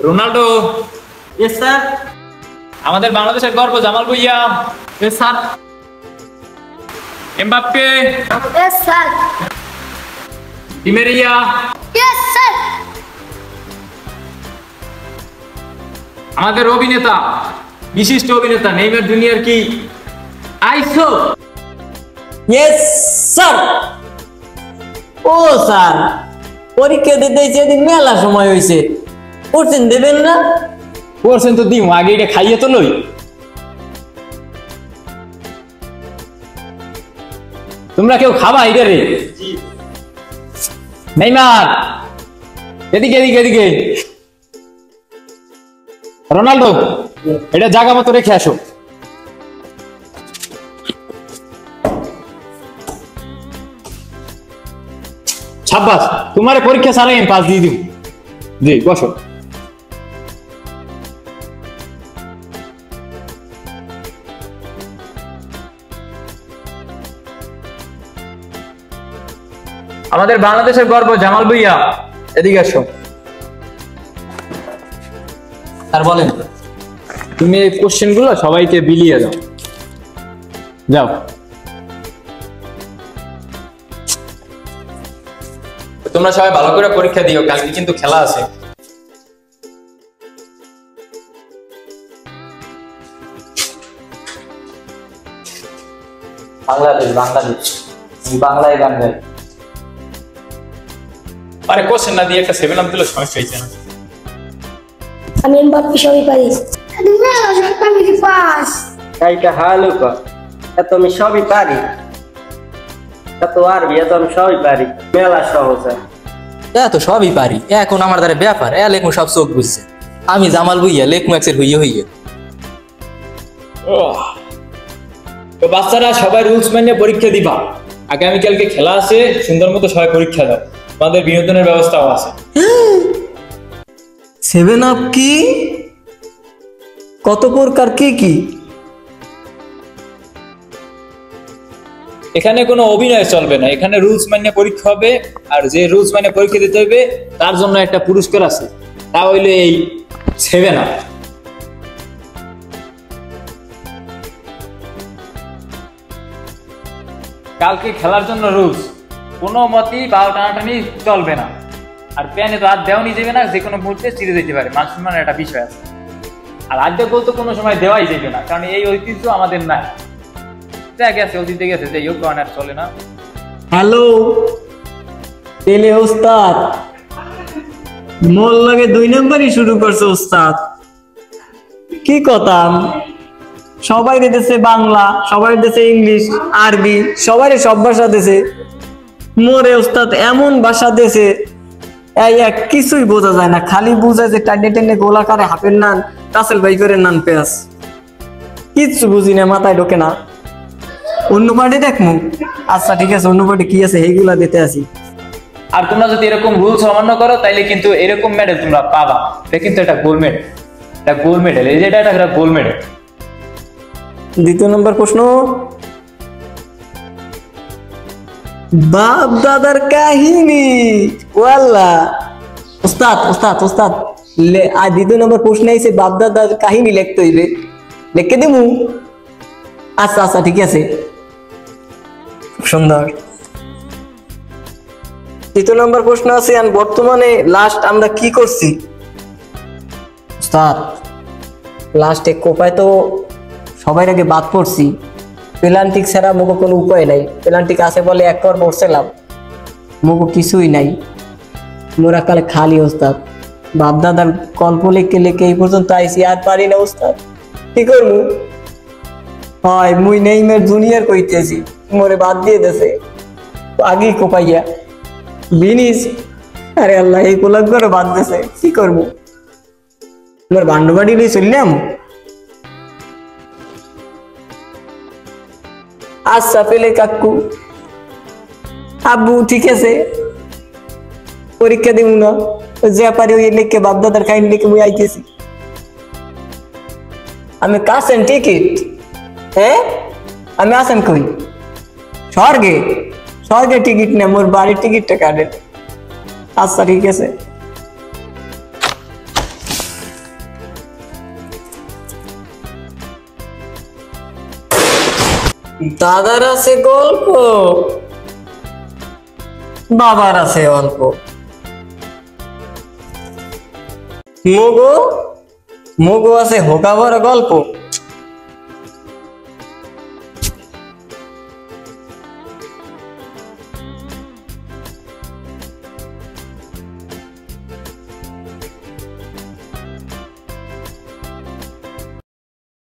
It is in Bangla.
রোনাল্ডো। Yes sir. আমাদের বাংলাদেশের গর্ব Jamal Bhuiyan. Yes sir. Mbappe. Yes, sir. Di Maria. Yes, sir. আমাদের অভিনেতা, বিশিষ্ট অভিনেতা নেইমার জুনিয়র কি আইসো? Yes sir. ও স্যার, পরীক্ষা দিতে সেদিন মেলা সময় হয়েছে, কোশ্চেন দেবেন না? করছেন তো দিম, আগে এটা খাইয়ে তো লই। তোমরা কেউ খাবা এটা রে? নেইমার, এদিকে এদিকে এদিকে। রোনাল্ডো, এটা জায়গা মতো রেখে আসো। সাব্বাস, তোমার পরীক্ষা ছাড়াই আমি পাস দিয়ে দিব। জি বসো। আমাদের বাংলাদেশের গর্ব জামাল ভুঁইয়া, এদিকে আসো। স্যার বলেন। তুমি এই কোশ্চেন গুলো সবাইকে বিলিয়ে দাও, যাও। তোমরা সবাই ভালো করে পরীক্ষা দিও, কালকে কিন্তু খেলা আছে। বাংলাদেশ বাংলাদেশ বাংলায় বাংলায়। আরে কোশ্চেন না দিয়ে একটা 7 আপ দিলে সমস্যা হয়েছে না? আমি এমবাপ্পে সবই পারি। আমি কি পাস? এইটা হালুকা, এত আমি সবই পারি। এত আরবি এত আমি সবই পারি, মেলা সহজ। তো সবই পারি, এখন আমার দ্বারা ব্যাপার লেখমু সব চোখ বুঝছে। আমি জামাল ভুঁইয়া লেখমু এক্সের হইয়ে হইয়ে। তো বাচ্চারা সবাই রুলস মেনে পরীক্ষা দিবা। আগামীকালকে খেলা আছে, সুন্দর মতো সবাই পরীক্ষা দাও। আমাদের বিনোদনের ব্যবস্থাও আছে। 7 আপ কি? কত প্রকার কি কি? এখানে কোনো অভিনয় চলবে না, এখানে রুলস মেনে পরীক্ষা হবে। আর যে রুলস মেনে পরীক্ষা দিতে হবে তার জন্য একটা পুরস্কার আছে, তা হইলো এই 7 আপ। কালকে খেলার জন্য রুলস, কোনো মতেই বাল টানাটানি চলবে না। আর প্যানে তো হাত দেওয়ানি যাবে না, যে কোনো মুহূর্তে চিরে যেতে পারে, মান সম্মানের একটা বিষয় আছে। আর আড্ডা বলতে কোনো সময় দেওয়াই যাবে না, কারণ এই ঐতিহ্য আমাদের নাই। গেছে অতীতে গেছে, যে যোগ আর চলে না। হ্যালো তেলে ওস্তাদ, মোর লাগে 2 নম্বরই শুরু করছে ওস্তাদ। কি কথা, সবাই দিতেছে বাংলা, সবাই দিতেছে ইংলিশ, আরবি, সবাই সব ভাষা দিতেছে। মোরে ওস্তাদ এমন ভাষা দিতেছে এই এক কিছুই বোঝা যায় না, খালি বোঝায় যে টাইনে টেনে গোলাকারে হাফের নান, কাসেল ভাই করে নান পেঁয়াজ, কিচ্ছু বুঝি না, মাথায় ঢোকে না। অন্য পার্টি দেখমু? আচ্ছা ঠিক আছে, অন্য পার্টি কি আছে এইগুলা দিতে আসি। আর তোমরা যদি এরকম রুলস অমান্য করো তাইলে কিন্তু এরকম মেডেল তোমরা পাবা। এটা কিন্তু একটা গোল্ড মেডেল, এটা গোল্ড মেডেল, এই যে এটা একটা গোল্ড মেডেল। 2 নম্বর প্রশ্ন, বাপ দাদার কাহিনী। ওয়াল্লাহ ওস্তাদ ওস্তাদ ওস্তাদ, আর 2 নম্বর প্রশ্ন আইছে বাপ দাদার কাহিনী লিখতে হইবে, লিখে দিমু? আচ্ছা আচ্ছা ঠিক আছে, সুন্দর। 3 নম্বর প্রশ্ন আছে, আর বর্তমানে লাস্ট আমরা কি করছি? ওস্তাদ লাস্টে কোপায় তো সবাই আগে বাদ পড়ছি, পেনাল্টি ছাড়া মুখো কোনো উপায় নাই। পেনাল্টি আছে বলে 1 পর পড়ছিলাম, মুখো কিছুই নাই। মোরা কালে খালি ওস্তাদ, বাপ দাদার গল্প লিখে লিখে এই পর্যন্ত আইসি, আর পারি না ওস্তাদ, কি করবো? হয় মুই নেইমার জুনিয়র কইতেছি, মোরে বাদ দিয়ে দেছে আগেই কোপাইয়া। বিনিস, আরে আল্লাহ এই কোলাক করে বাদ দেছে, কি করবো? তোমার বান্ডবাড়ি নিয়ে চললাম। আচ্ছা পেলে কাকু, আব্বু ঠিক আছে, পরীক্ষা দিব না, যা পারি ওই লিখে বাপ দাদার কাহিনী লিখে মুই আইতেছি। আমি কাছেন টিকিট, হ্যাঁ আমি আসেন কই? স্বর্গে? স্বর্গে টিকিট না, মোর বাড়ির টিকিটটা কাটেন। আচ্ছা ঠিক আছে। দাদার আছে গল্প, বাবার আছে অল্প। মগো মগো আছে হোকা বড় গল্প।